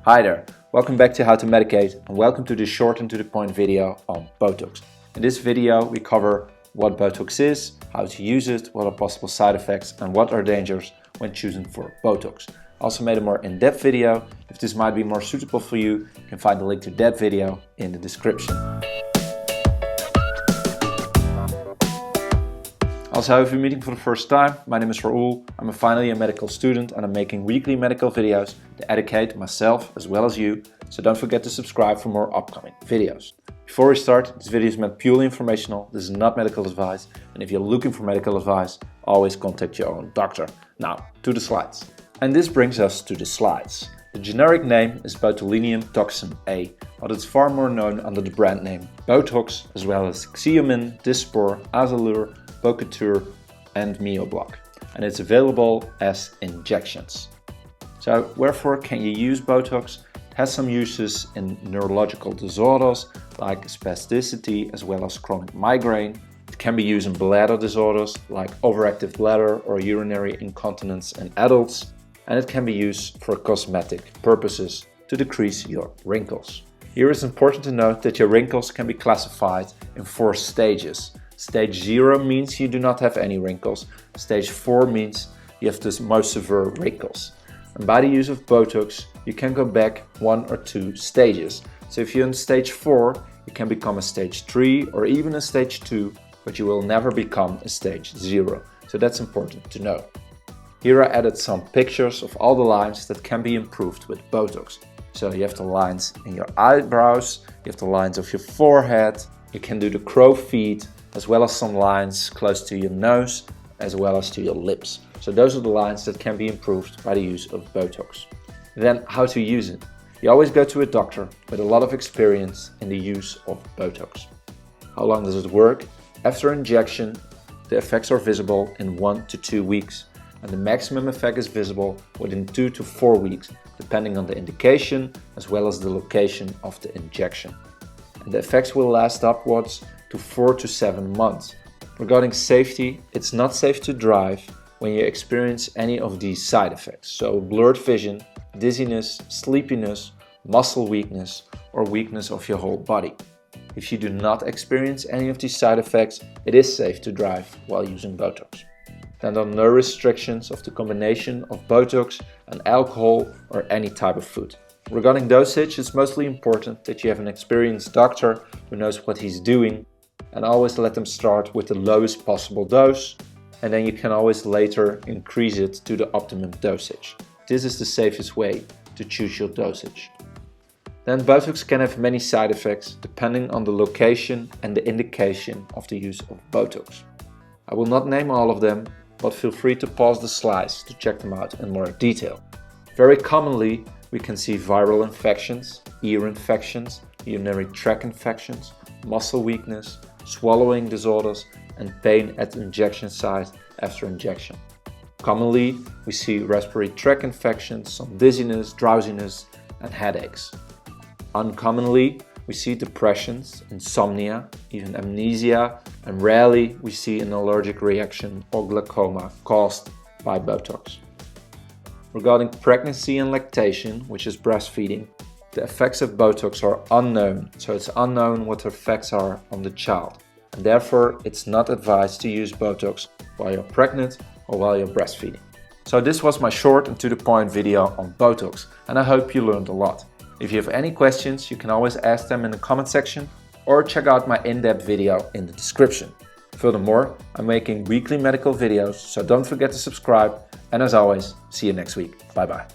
Hi there, welcome back to How to Medicate and welcome to this short and to the point video on Botox. In this video we cover what Botox is, how to use it, what are possible side effects and what are dangers when choosing for Botox. I also made a more in-depth video. If this might be more suitable for you, you can find the link to that video in the description. Also, if you're meeting for the first time, my name is Raoul. I'm a final year medical student and I'm making weekly medical videos to educate myself as well as you. So don't forget to subscribe for more upcoming videos. Before we start, this video is meant purely informational. This is not medical advice. And if you're looking for medical advice, always contact your own doctor. Now, to the slides. And this brings us to the slides. The generic name is Botulinetoxine A, but it's far more known under the brand name Botox, as well as Xeomin, Dysport, Azalure, Bocatur and Mioblock, and it's available as injections. So wherefore can you use Botox? It has some uses in neurological disorders like spasticity as well as chronic migraine. It can be used in bladder disorders like overactive bladder or urinary incontinence in adults, and it can be used for cosmetic purposes to decrease your wrinkles. Here it's important to note that your wrinkles can be classified in 4 stages. Stage 0 means you do not have any wrinkles. Stage 4 means you have the most severe wrinkles. And by the use of Botox, you can go back 1 or 2 stages. So if you're in stage 4, you can become a stage 3 or even a stage 2, but you will never become a stage 0. So that's important to know. Here I added some pictures of all the lines that can be improved with Botox. So you have the lines in your eyebrows, you have the lines of your forehead, you can do the crow feet, as well as some lines close to your nose, as well as to your lips. So those are the lines that can be improved by the use of Botox. Then how to use it. You always go to a doctor with a lot of experience in the use of Botox. How long does it work? After injection, the effects are visible in 1 to 2 weeks, and the maximum effect is visible within 2 to 4 weeks, depending on the indication as well as the location of the injection. And the effects will last upwards to 4 to 7 months. Regarding safety, it's not safe to drive when you experience any of these side effects. So blurred vision, dizziness, sleepiness, muscle weakness, or weakness of your whole body. If you do not experience any of these side effects, it is safe to drive while using Botox. Then there are no restrictions of the combination of Botox and alcohol or any type of food. Regarding dosage, it's mostly important that you have an experienced doctor who knows what he's doing, and always let them start with the lowest possible dose, and then you can always later increase it to the optimum dosage. This is the safest way to choose your dosage. Then Botox can have many side effects depending on the location and the indication of the use of Botox. I will not name all of them, but feel free to pause the slides to check them out in more detail. Very commonly, we can see viral infections, ear infections, urinary tract infections, muscle weakness, swallowing disorders, and pain at the injection site after injection. Commonly, we see respiratory tract infections, some dizziness, drowsiness, and headaches. Uncommonly, we see depressions, insomnia, even amnesia, and rarely we see an allergic reaction or glaucoma caused by Botox. Regarding pregnancy and lactation, which is breastfeeding, the effects of Botox are unknown, so it's unknown what the effects are on the child. And therefore, it's not advised to use Botox while you're pregnant or while you're breastfeeding. So this was my short and to the point video on Botox, and I hope you learned a lot. If you have any questions, you can always ask them in the comment section or check out my in-depth video in the description. Furthermore, I'm making weekly medical videos, so don't forget to subscribe, and as always, see you next week. Bye bye.